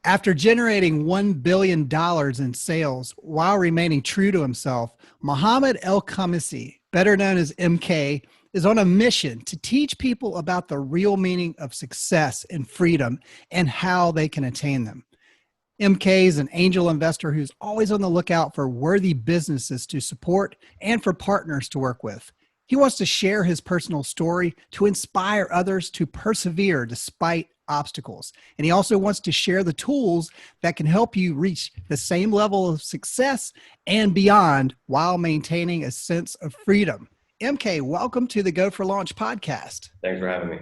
After generating $1 billion in sales while remaining true to himself, Mohammed Elkhamissy, better known as MK, is on a mission to teach people about the real meaning of success and freedom and how they can attain them. MK is an angel investor who's always on the lookout for worthy businesses to support and for partners to work with. He wants to share his personal story to inspire others to persevere despite obstacles. And he also wants to share the tools that can help you reach the same level of success and beyond while maintaining a sense of freedom. MK, welcome to the Go for Launch podcast. Thanks for having me.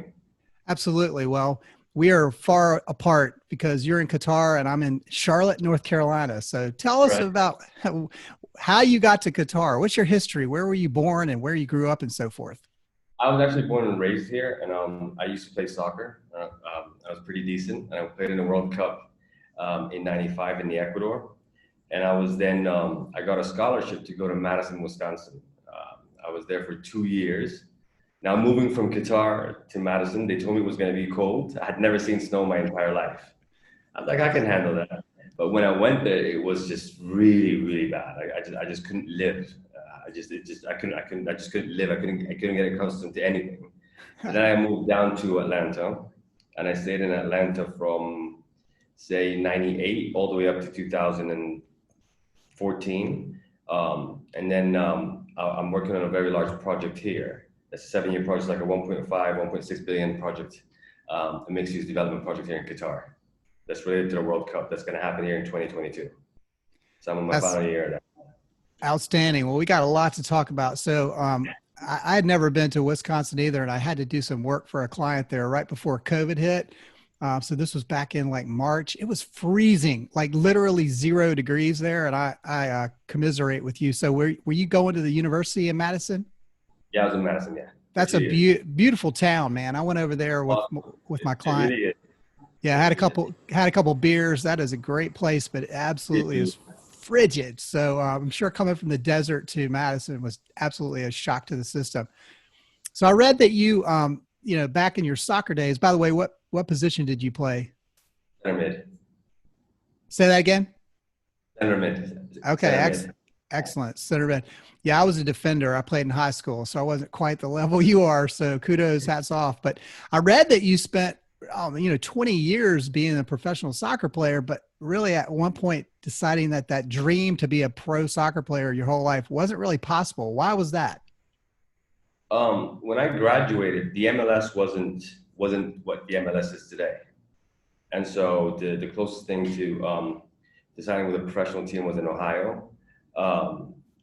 Absolutely. Well, we are far apart because you're in Qatar and I'm in Charlotte, North Carolina. So tell us about how you got to Qatar. What's your history? Where were you born and where you grew up and so forth? I was actually born and raised here, and I used to play soccer. I was pretty decent, and I played in the World Cup in '95 in the Ecuador. And I was then, I got a scholarship to go to Madison, Wisconsin. I was there for 2 years. Now, moving from Qatar to Madison, they told me it was going to be cold. I had never seen snow my entire life. I was like, I can handle that. But when I went there, it was just really, really bad. I just couldn't live. I just couldn't live. I couldn't get accustomed to anything. And then I moved down to Atlanta, and I stayed in Atlanta from, say, '98 all the way up to 2014. And then I'm working on a very large project here. It's a 7-year project, like a 1.6 billion project, a mixed-use development project here in Qatar. That's related to the World Cup. That's going to happen here in 2022. So I'm in my final year now. Outstanding. Well, we got a lot to talk about. So I had never been to Wisconsin either, and I had to do some work for a client there right before COVID hit. So this was back in like March. It was freezing, like literally 0 degrees there. And I commiserate with you. So were you going to the university in Madison? Yeah, I was in Madison. Yeah. That's a beautiful town, man. I went over there with my client. Really is. Yeah, I had a couple beers. That is a great place, but it absolutely is frigid. So I'm sure coming from the desert to Madison was absolutely a shock to the system. So I read that you, back in your soccer days, by the way, what position did you play? Center mid. Say that again? Center mid. Okay. Excellent. Center mid. Yeah, I was a defender. I played in high school, so I wasn't quite the level you are. So kudos, hats off. But I read that you spent 20 years being a professional soccer player, but really at one point deciding that dream to be a pro soccer player your whole life wasn't really possible. Why was that? When I graduated, the MLS wasn't what the MLS is today. And so the closest thing to deciding with a professional team was in Ohio.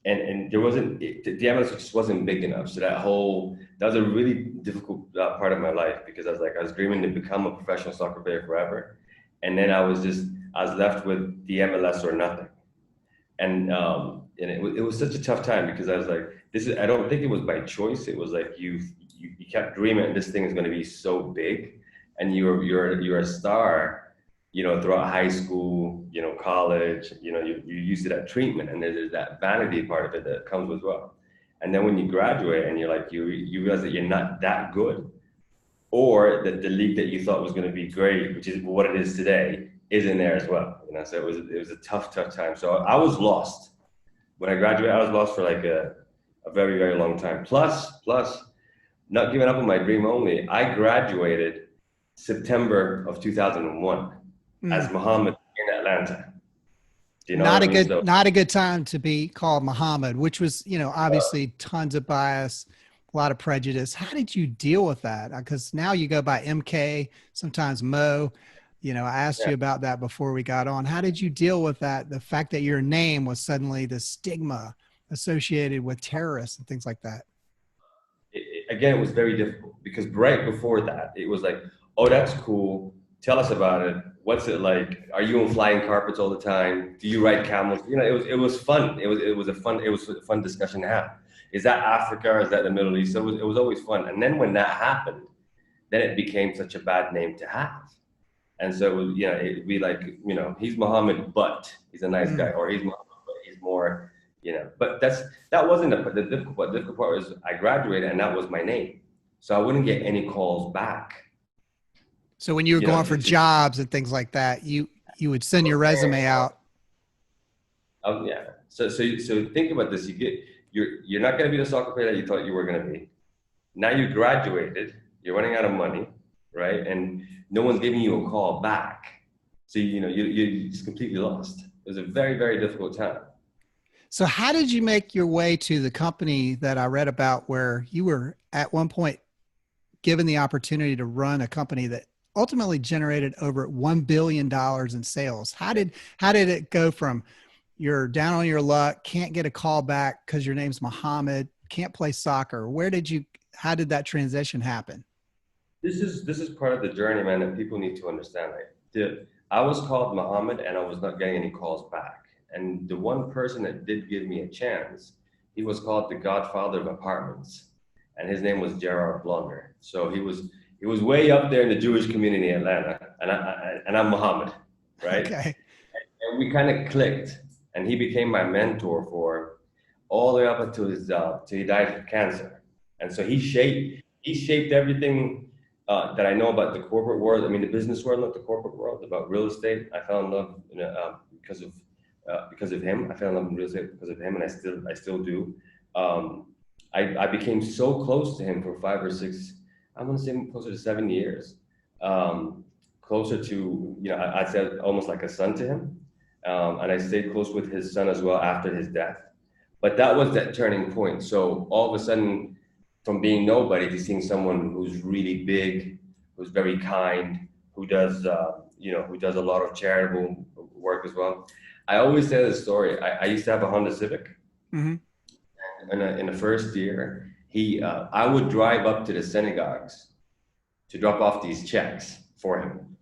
And there wasn't, the MLS just wasn't big enough. So that was a really difficult part of my life, because I was dreaming to become a professional soccer player forever. And then I was left with the MLS or nothing. And it was such a tough time, because I was like, I don't think it was by choice. It was like, you kept dreaming this thing is going to be so big, and you're a star, throughout high school, college, you're used to that treatment, and there's that vanity part of it that comes as well. And then when you graduate and you're like, you realize that you're not that good, or that the league that you thought was going to be great, which is what it is today, isn't there as well. So it was a tough time. So I was lost. When I graduated, I was lost for like a very, very long time. Plus not giving up on my dream only. I graduated September of 2001 as Mohammed in Atlanta. Not a good time to be called Mohammed, which was, obviously tons of bias, a lot of prejudice. How did you deal with that? Because now you go by MK, sometimes Mo. I asked you about that before we got on. How did you deal with that? The fact that your name was suddenly the stigma associated with terrorists and things like that. Again, it was very difficult, because right before that, it was like, oh, that's cool. Tell us about it. What's it like? Are you on flying carpets all the time? Do you ride camels? It was fun. It was a fun discussion to have. Is that Africa, or is that the Middle East? So it was always fun. And then when that happened, then it became such a bad name to have. And so it was, it'd be like, he's Mohammed, but he's a nice guy, or he's Mohammed, but he's more, But that wasn't the difficult part. The difficult part was I graduated, and that was my name, so I wouldn't get any calls back. So when you were going for jobs and things like that, you you would send your resume out. Yeah. So think about this. You're not going to be the soccer player that you thought you were going to be. Now you graduated. You're running out of money, right? And no one's giving you a call back. So you're just completely lost. It was a very, very difficult time. So how did you make your way to the company that I read about, where you were at one point given the opportunity to run a company that ultimately generated over $1 billion in sales? How did it go from you're down on your luck, can't get a call back because your name's Mohammed, can't play soccer? How did that transition happen? This is part of the journey, man, that people need to understand. I was called Mohammed and I was not getting any calls back. And the one person that did give me a chance, he was called the godfather of apartments. And his name was Gerard Blunder. So he was way up there in the Jewish community in Atlanta. And I'm Mohammed, right? Okay. And we kind of clicked. And he became my mentor for all the way up until till he died of cancer. And so he shaped everything that I know about the corporate world. I mean, the business world, not the corporate world, about real estate. I fell in love because of him. I fell in love in real estate because of him, and I still do. I became so close to him for 5 or 6, I'm gonna say closer to 7 years. Closer to, I'd say almost like a son to him. And I stayed close with his son as well after his death. But that was that turning point. So all of a sudden, from being nobody to seeing someone who's really big, who's very kind, who does a lot of charitable work as well. I always tell this story. I used to have a Honda Civic. Mm-hmm. And in the first year, I would drive up to the synagogues to drop off these checks for him.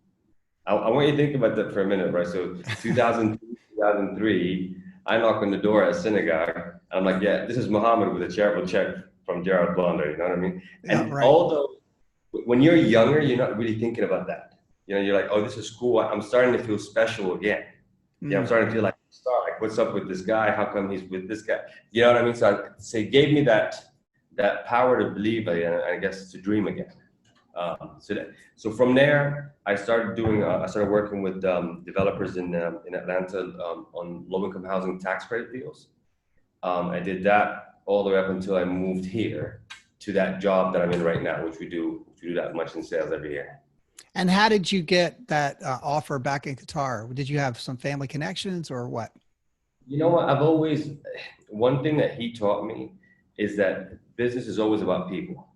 I want you to think about that for a minute, right? So 2002, 2003, I knock on the door at a synagogue, and I'm like, yeah, this is Muhammad with a charitable check from Gerard Blunder, you know what I mean? And yeah, right. Although when you're younger, you're not really thinking about that. You're like, oh, this is cool. I'm starting to feel special again. Yeah, I'm starting to feel like a star. Like, what's up with this guy? How come he's with this guy? You know what I mean? So it gave me that power to believe and I guess to dream again. So from there, I started working with developers in Atlanta on low-income housing tax credit deals. I did that all the way up until I moved here to that job that I'm in right now, which we do that much in sales every year. And how did you get that offer back in Qatar? Did you have some family connections or what? You know what? One thing that he taught me is that business is always about people.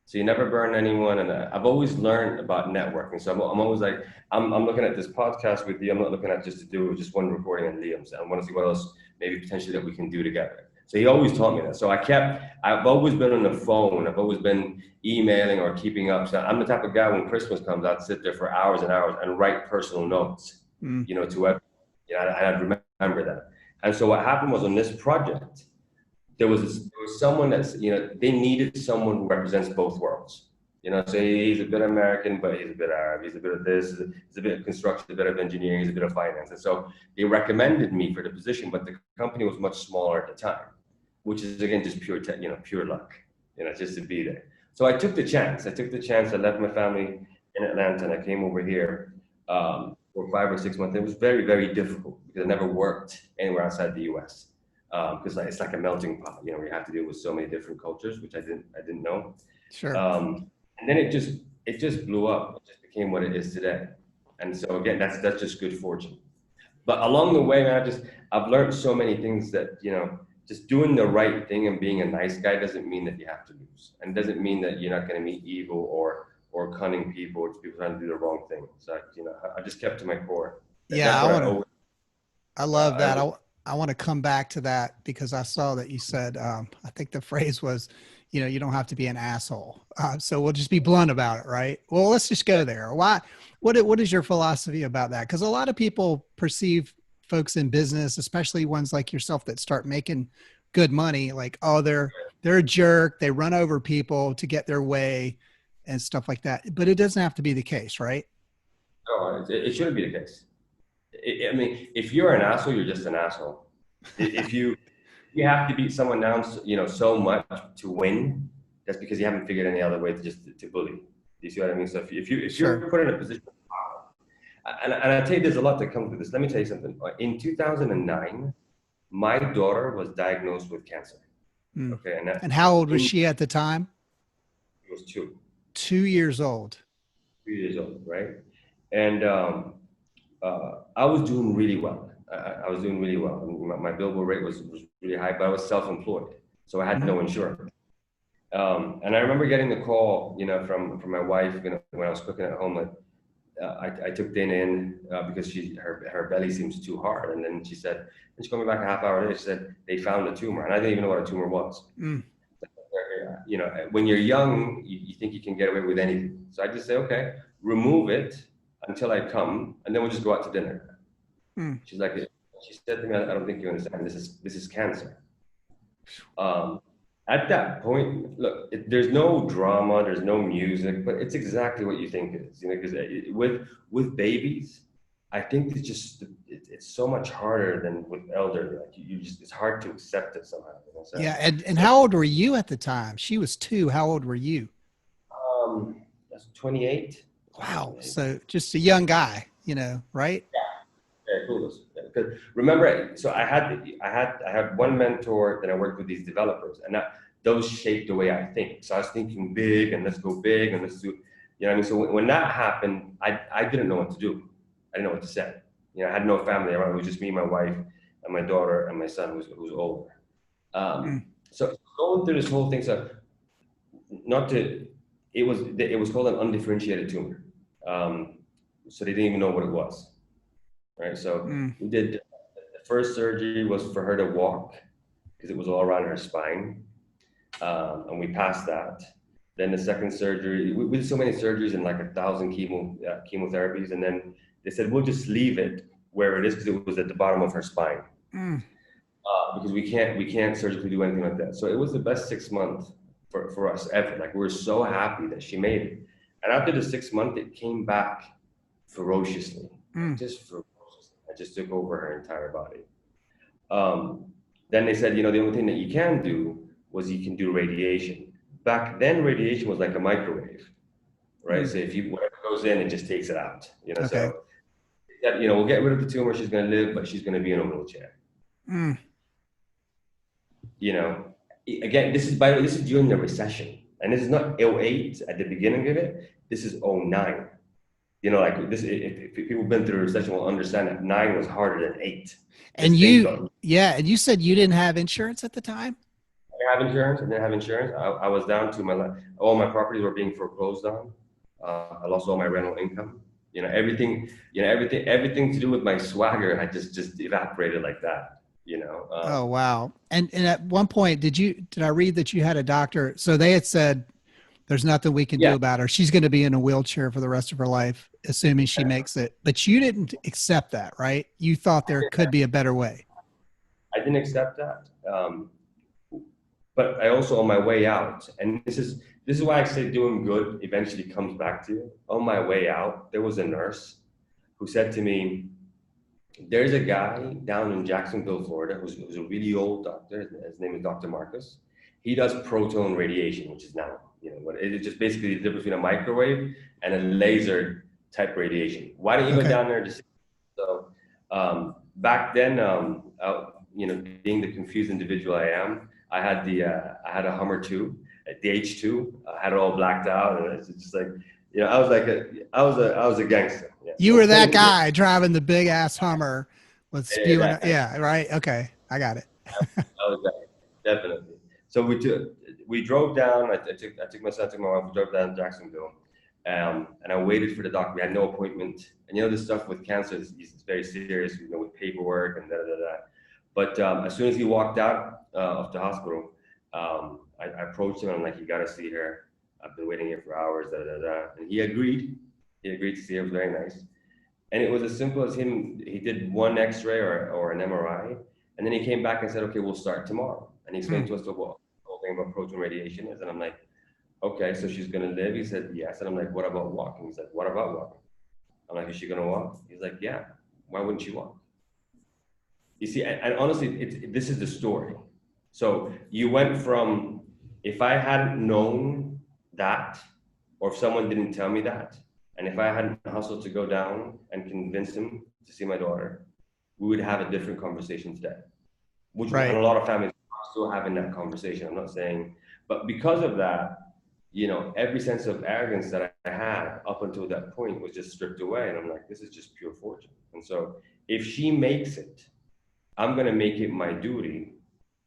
So you never burn anyone. And I've always learned about networking. So I'm always like, I'm looking at this podcast with you. I'm not looking at just to do just one recording and Liam's. I want to see what else maybe potentially that we can do together. So he always taught me that. So I've always been on the phone. I've always been emailing or keeping up. So I'm the type of guy when Christmas comes, I'd sit there for hours and hours and write personal notes, to everyone. And I'd remember that. And so what happened was on this project, there was someone they needed someone who represents both worlds. So he's a bit American, but he's a bit Arab. He's a bit of this, he's a bit of construction, a bit of engineering, he's a bit of finance. And so they recommended me for the position, but the company was much smaller at the time, which is again just pure luck, just to be there. So I took the chance. I left my family in Atlanta and I came over here for 5 or 6 months. It was very, very difficult because I never worked anywhere outside the U.S. Because it's like a melting pot. We have to deal with so many different cultures, which I didn't know. Sure. And then it just blew up. It just became what it is today. And so again, that's just good fortune. But along the way, man, I've learned so many things that just doing the right thing and being a nice guy doesn't mean that you have to lose, and doesn't mean that you're not going to meet evil or cunning people or people trying to do the wrong thing. So I just kept to my core. Yeah, I love that. I want to come back to that because I saw that you said, I think the phrase was, you don't have to be an asshole. So we'll just be blunt about it, right? Well, let's just go there. What is your philosophy about that? Because a lot of people perceive folks in business, especially ones like yourself that start making good money, like, oh, they're a jerk. They run over people to get their way and stuff like that. But it doesn't have to be the case, right? No, it shouldn't be the case. I mean, if you're an asshole, you're just an asshole. If you have to beat someone down, so much to win, that's because you haven't figured any other way to bully. Do you see what I mean? So if you're put in a position of power, and I tell you, there's a lot that comes with this. Let me tell you something. In 2009, my daughter was diagnosed with cancer. Mm. Okay, And how old was she at the time? she was two. 2 years old. 2 years old, right? And I was doing really well. I was doing really well. My billboard rate was really high, but I was self-employed, so I had Mhm. no insurance. And I remember getting the call, from my wife, when I was cooking at home, like I took Dana in because her belly seems too hard, and then she called me back a half hour later. She said they found a tumor, and I didn't even know what a tumor was. Mm. When you're young, you think you can get away with anything. So I just say, okay, remove it until I come, and then we'll just go out to dinner. Mm. She said to me, I don't think you understand. This is cancer. Um, at that point, look, there's no drama, there's no music, but it's exactly what you think it is. Because with babies, I think it's so much harder than with elderly. Like you just it's hard to accept it somehow. So, Yeah. And how old were you at the time? She was 2. How old were you? that's 28. Wow. So just a young guy, right? Very cool. Because remember, so I had one mentor that I worked with these developers, and those shaped the way I think. So I was thinking big, and let's go big, and let's do, what I mean. So when that happened, I didn't know what to do. I didn't know what to say. I had no family around. It was just me, my wife, and my daughter, and my son, who's older. Mm. So going through this whole thing, so not to, it was called an undifferentiated tumor. So they didn't even know what it was. Right. So Mm. we did the first surgery was for her to walk because it was all around her spine, and we passed that. Then the second surgery, we did so many surgeries and like 1,000 chemotherapies, and then they said we'll just leave it where it is because it was at the bottom of her spine, Mm. because we can't surgically do anything like that. So it was the best 6 months for us ever. Like we were so happy that she made it, and after the 6 months, it came back ferociously, Mm. just ferociously. I just took over her entire body. Then they said, the only thing that you can do was you can do radiation. Back then, radiation was like a microwave, right? Mm. So if whatever goes in, it just takes it out. Okay. So we'll get rid of the tumor. She's going to live, but she's going to be in a wheelchair. Mm. Again, this is during the recession, and this is not '08 at the beginning of it. This is '09. Like this, if people have been through a recession will understand that 9 was harder than 8. And you said you didn't have insurance at the time? I have insurance. I didn't have insurance. I was down to all my properties were being foreclosed on. I lost all my rental income. Everything. Everything to do with my swagger had just evaporated like that. Oh, wow. And at one point, did I read that you had a doctor? So they had said, there's nothing we can do Yeah. about her. She's going to be in a wheelchair for the rest of her life, assuming she makes it. But you didn't accept that, right? You thought there could be a better way. I didn't accept that. But I also, on my way out, and this is why I say doing good eventually comes back to you. On my way out, there was a nurse who said to me, there's a guy down in Jacksonville, Florida, who's a really old doctor. His name is Dr. Marcus. He does proton radiation, which is now, it's just basically the difference between a microwave and a laser type radiation. Why don't you go down there to see? So back then, being the confused individual I am, I had a Hummer 2, the H2. I had it all blacked out, and it's just like, I was a gangster. Yeah. You were that guy driving the big ass Hummer with spewing. Yeah, right. Okay, I got it. I was that, definitely. So we drove down. I took my son, took my wife. We drove down to Jacksonville, and I waited for the doctor. We had no appointment, and this stuff with cancer is very serious. With paperwork and da da da. But as soon as he walked out of the hospital, I approached him and I'm like, you got to see her. I've been waiting here for hours, da da da. And he agreed. He agreed to see her. It was very nice. And it was as simple as he did one X-ray or an MRI, and then he came back and said, okay, we'll start tomorrow. And he explained to us the whole thing about proton radiation is. And I'm like, okay, so she's going to live? He said, yes. And I'm like, what about walking? He's like, what about walking? I'm like, is she going to walk? He's like, yeah. Why wouldn't she walk? You see, and honestly, this is the story. So you went from, if I hadn't known that, or if someone didn't tell me that, And if I hadn't hustled to go down and convince him to see my daughter, we would have a different conversation today. Which, and Right. a lot of families are still having that conversation. I'm not saying, but because of that, every sense of arrogance that I had up until that point was just stripped away. And I'm like, this is just pure fortune. And so if she makes it, I'm going to make it my duty,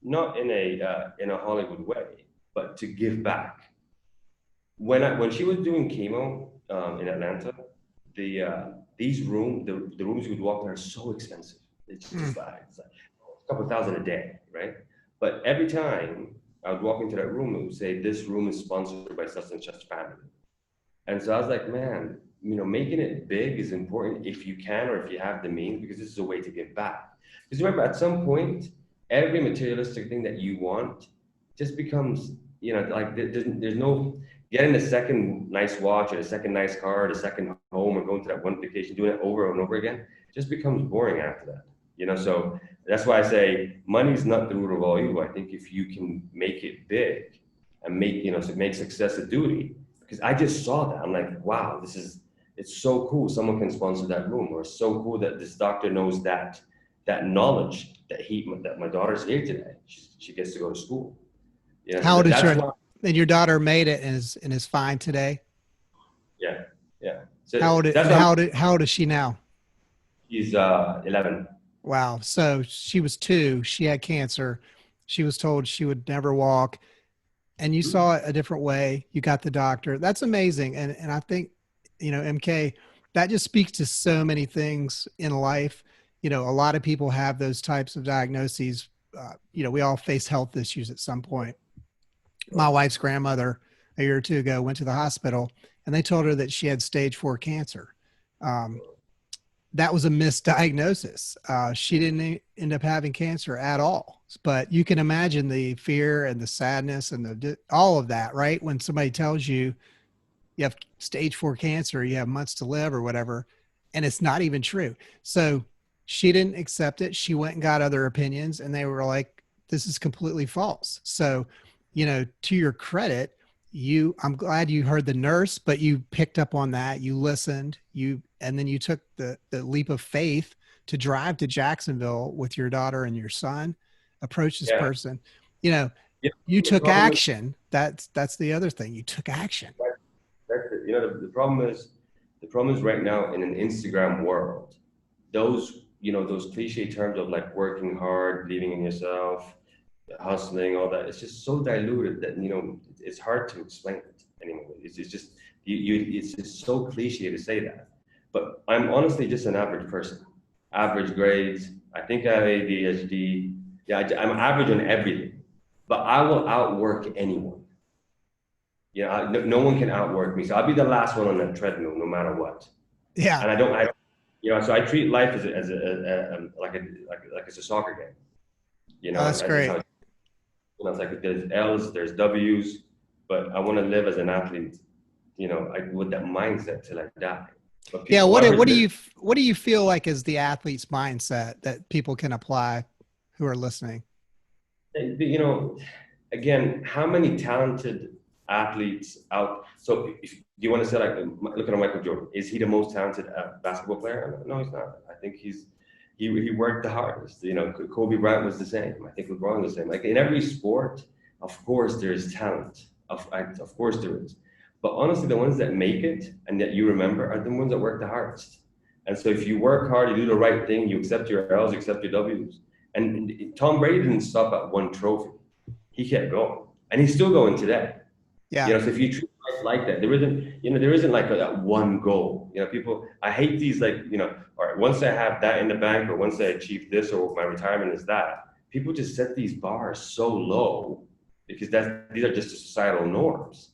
not in a Hollywood way, but to give back. When she was doing chemo in Atlanta, the rooms you would walk in are so expensive. It's like a couple thousand a day, right? But every time I would walk into that room, it would say, "This room is sponsored by such and such family." And so I was like, man, making it big is important if you can or if you have the means, because this is a way to give back. Because remember, at some point, every materialistic thing that you want just becomes, like there's no getting the second nice watch or the second nice car or the second home or going to that one vacation, doing it over and over again, it just becomes boring after that. So that's why I say money's not the root of all evil. I think if you can make it big and make success a duty, because I just saw that. I'm like, wow, it's so cool. Someone can sponsor that room, or it's so cool that this doctor knows that knowledge that my daughter's here today. She gets to go to school. How So old is that's why. and your daughter made it and is fine today? Yeah, yeah. So How old, that's and why how old is she now? she's 11. Wow. So she was 2. She had cancer. She was told she would never walk. And you saw it a different way. You got the doctor. That's amazing. And I think, MK, that just speaks to so many things in life. A lot of people have those types of diagnoses. We all face health issues at some point. My wife's grandmother a year or 2 ago went to the hospital and they told her that she had stage 4 cancer. That was a misdiagnosis. She didn't end up having cancer at all, but you can imagine the fear and the sadness and all of that, right? When somebody tells you you have stage 4 cancer, you have months to live or whatever, and it's not even true. So she didn't accept it. She went and got other opinions and they were like, this is completely false. So, to your credit, I'm glad you heard the nurse, but you picked up on that. You listened, and then you took the leap of faith to drive to Jacksonville with your daughter and your son, approach this person. Yeah, you took action. That's the other thing. You took action. That's it. The problem is right now in an Instagram world, those cliche terms of like working hard, believing in yourself, hustling, all that, it's just so diluted that it's hard to explain it anymore. It's just it's just so cliche to say that. But I'm honestly just an average person, average grades. I think I have ADHD. Yeah, I'm average on everything, but I will outwork anyone. No one can outwork me. So I'll be the last one on that treadmill, no matter what. Yeah. And so I treat life as like it's a soccer game. That's great. It's like there's L's, there's W's, but I want to live as an athlete, with that mindset till I die. Yeah. What do you feel like is the athlete's mindset that people can apply who are listening? Again, how many talented athletes out? So if you want to say, like, look at Michael Jordan, is he the most talented basketball player? No, he's not. I think he worked the hardest. Kobe Bryant was the same. I think LeBron was the same. Like in every sport, of course there is talent. Of course there is. But honestly, the ones that make it and that you remember are the ones that work the hardest. And so if you work hard, you do the right thing, you accept your L's, you accept your W's. And Tom Brady didn't stop at one trophy. He kept going. And he's still going today. Yeah. So if you treat life like that, there isn't like that one goal. People, I hate these all right, once I have that in the bank, or once I achieve this, or my retirement is that. People just set these bars so low because these are just the societal norms.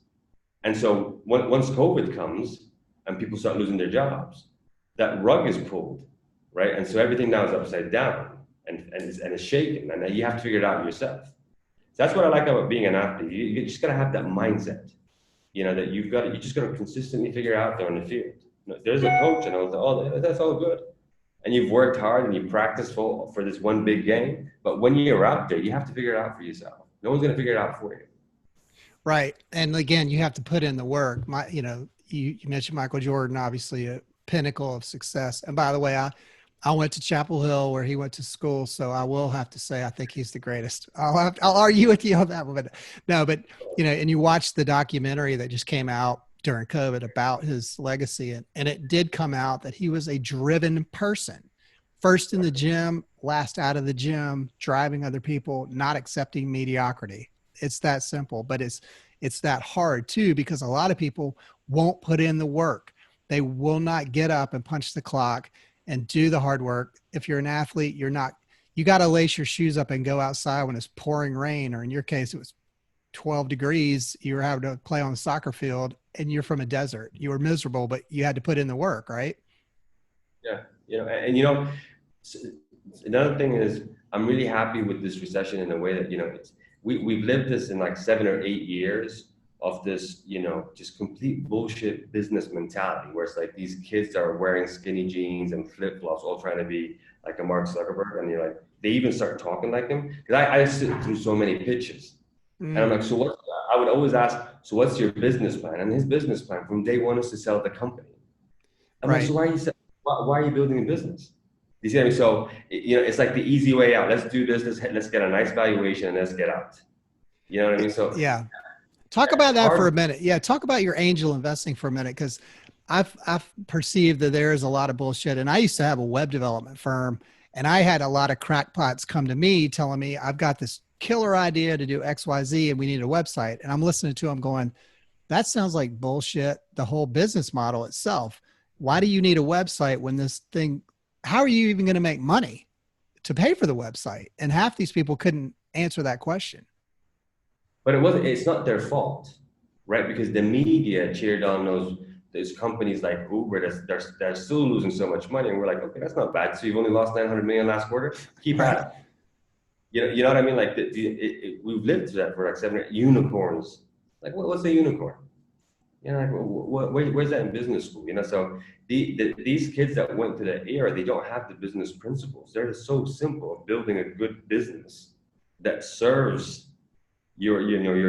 And so once COVID comes and people start losing their jobs, that rug is pulled, right? And so everything now is upside down and it's shaken, and you have to figure it out yourself. So that's what I like about being an athlete. You just gotta have that mindset, that you just gotta consistently figure out there on the field. There's a coach, and I was like, oh, that's all good. And you've worked hard and you practiced for this one big game. But when you're out there, you have to figure it out for yourself. No one's gonna figure it out for you. Right. And again, you have to put in the work. you mentioned Michael Jordan, obviously a pinnacle of success. And by the way, I went to Chapel Hill where he went to school. So I will have to say, I think he's the greatest. I'll argue with you on that one, but no, but and you watched the documentary that just came out during COVID about his legacy. And it did come out that he was a driven person, first in the gym, last out of the gym, driving other people, not accepting mediocrity. It's that simple, but it's that hard too, because a lot of people won't put in the work. They will not get up and punch the clock and do the hard work. If you're an athlete, you got to lace your shoes up and go outside when it's pouring rain, or in your case, it was 12 degrees. You were having to play on the soccer field and you're from a desert. You were miserable, but you had to put in the work, right? Yeah. Another thing is I'm really happy with this recession in a way that, we've lived this in like 7 or 8 years of this, just complete bullshit business mentality where it's like these kids are wearing skinny jeans and flip flops, all trying to be like a Mark Zuckerberg. And you're like, they even start talking like him. Cause I sit through so many pitches and I'm like, I would always ask, so what's your business plan? And his business plan from day one is to sell the company. I'm like, so why are you building a business? You see what I mean? So, it's like the easy way out. Let's do this. Let's get a nice valuation and let's get out. You know what I mean? So yeah. Talk about that for a minute. Yeah. Talk about your angel investing for a minute. Cause I've perceived that there is a lot of bullshit. And I used to have a web development firm and I had a lot of crackpots come to me telling me I've got this killer idea to do X, Y, Z, and we need a website. And I'm listening to them going, that sounds like bullshit. The whole business model itself. Why do you need a website when this thing, how are you even going to make money to pay for the website? And half these people couldn't answer that question. But it's not their fault, right? Because the media cheered on those companies like Uber they're still losing so much money. And we're like, okay, that's not bad. So you've only lost 900 million last quarter. Keep at it. You know what I mean? Like we've lived through that for like 7 unicorns. Like what's a unicorn? Like where's that in business school? So these kids that went to the era, they don't have the business principles. They're just so simple of building a good business that serves your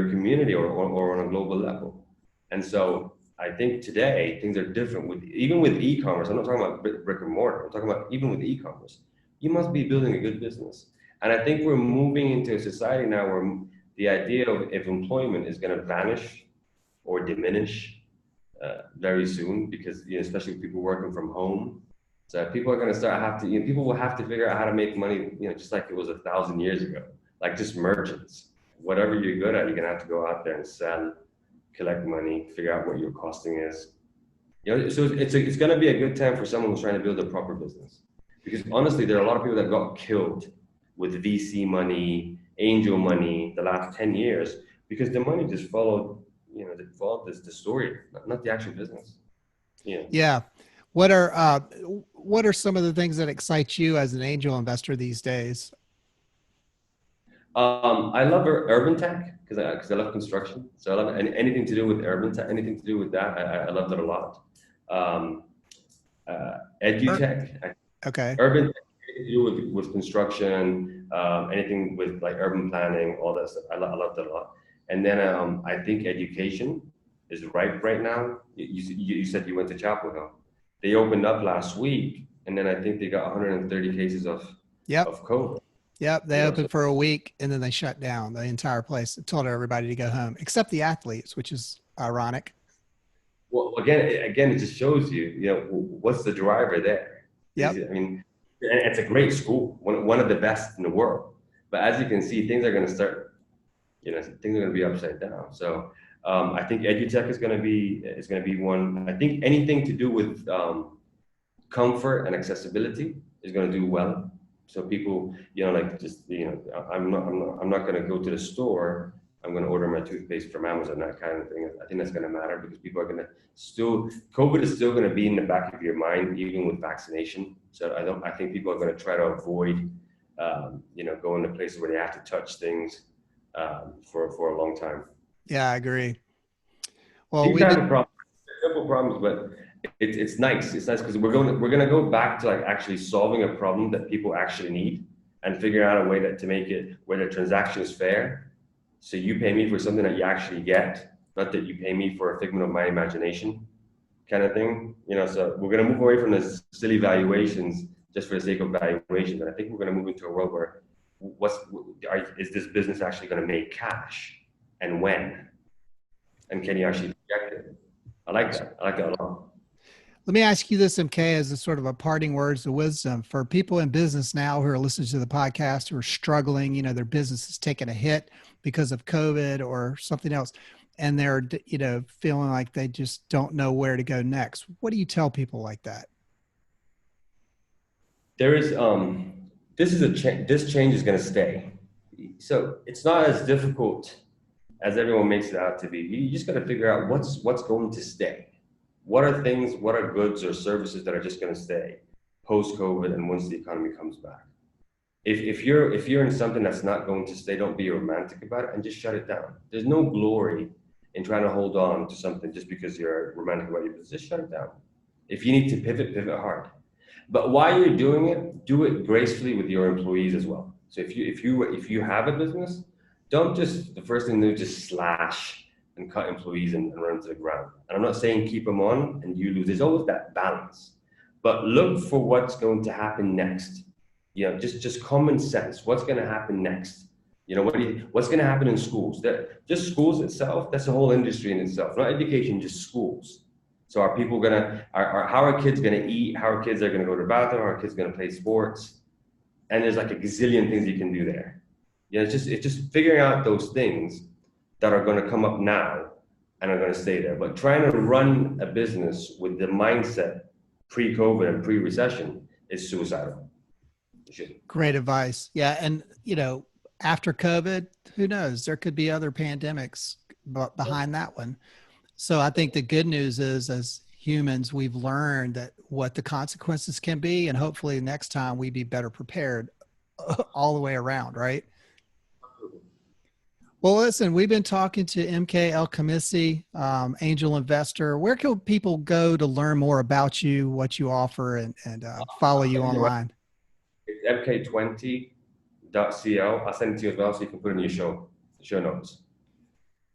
community or on a global level. And so I think today things are different even with e-commerce. I'm not talking about brick and mortar. I'm talking about even with e-commerce. You must be building a good business. And I think we're moving into a society now where the idea of employment is going to vanish or diminish very soon because, especially with people working from home. So people are going to people will have to figure out how to make money, just like it was 1,000 years ago, like just merchants. Whatever you're good at, you're going to have to go out there and sell, collect money, figure out what your costing is. So it's going to be a good time for someone who's trying to build a proper business. Because honestly, there are a lot of people that got killed with VC money, angel money, the last 10 years, because the money just followed, the story, not the actual business. Yeah. What are some of the things that excite you as an angel investor these days? I love urban tech because I love construction. So I love anything to do with urban tech, anything to do with that. I love that a lot. Edutech. Okay. Urban tech, anything to do with construction, anything with like urban planning, all that stuff. I love that a lot. And then I think education is ripe right now. You said you went to Chapel Hill. They opened up last week, and then I think they got 130 cases of COVID. Yep, they opened for a week and then they shut down the entire place and told everybody to go home, except the athletes, which is ironic. Well, again, it just shows you, what's the driver there? Yep. I mean, it's a great school, one of the best in the world. But as you can see, things are going to start, things are going to be upside down. So I think edutech is going to be one. I think anything to do with comfort and accessibility is going to do well. So people, I'm not going to go to the store. I'm going to order my toothpaste from Amazon, that kind of thing. I think that's going to matter because people are going to COVID is still going to be in the back of your mind, even with vaccination. So I think people are going to try to avoid, going to places where they have to touch things for a long time. Yeah, I agree. Well, simple problems, but it's nice. It's nice because we're going to go back to like actually solving a problem that people actually need and figure out a way to make it where the transaction is fair. So you pay me for something that you actually get, not that you pay me for a figment of my imagination. kind of thing. So we're going to move away from the silly valuations just for the sake of valuation. But I think we're going to move into a world where is this business actually going to make cash, and when? And can you actually project it? I like that. I like that a lot. Let me ask you this, MK, as a sort of a parting words of wisdom for people in business now who are listening to the podcast, who are struggling, their business is taking a hit because of COVID or something else, and they're, feeling like they just don't know where to go next. What do you tell people like that? There is, this change is going to stay. So it's not as difficult as everyone makes it out to be. You just got to figure out what's going to stay. What are goods or services that are just going to stay post-COVID and once the economy comes back? If you're in something that's not going to stay, don't be romantic about it and just shut it down. There's no glory in trying to hold on to something just because you're romantic about your business. Just shut it down. If you need to pivot hard. But while you're doing it, do it gracefully with your employees as well. So if you have a business, don't just the first thing to do is just slash and cut employees and run to the ground. And I'm not saying keep them on and you lose. There's always that balance. But look for what's going to happen next. Just common sense. What's going to happen next? What's going to happen in schools? Just schools itself, that's a whole industry in itself. Not education, just schools. So are people how are kids gonna eat? How are kids gonna go to the bathroom? How are kids gonna play sports? And there's like a gazillion things you can do there. It's just figuring out those things that are gonna come up now and are gonna stay there. But trying to run a business with the mindset pre-COVID and pre-recession is suicidal. Great advice. Yeah. And, after COVID, who knows? There could be other pandemics behind that one. So I think the good news is, as humans, we've learned that what the consequences can be, and hopefully next time we be better prepared all the way around, right? Well, listen, we've been talking to MK Elkhamissy, angel investor. Where can people go to learn more about you, what you offer, and follow you online? It's mk20.co. I'll send it to you as well so you can put it in your show notes.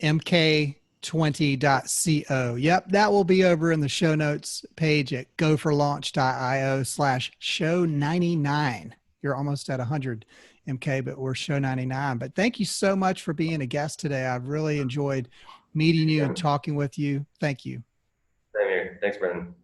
mk20.co. Yep, that will be over in the show notes page at goforlaunch.io/show99. You're almost at 100, MK, but we're show 99. But thank you so much for being a guest today. I've really enjoyed meeting you and talking with you. Thank you. Same here. Thanks, Brandon.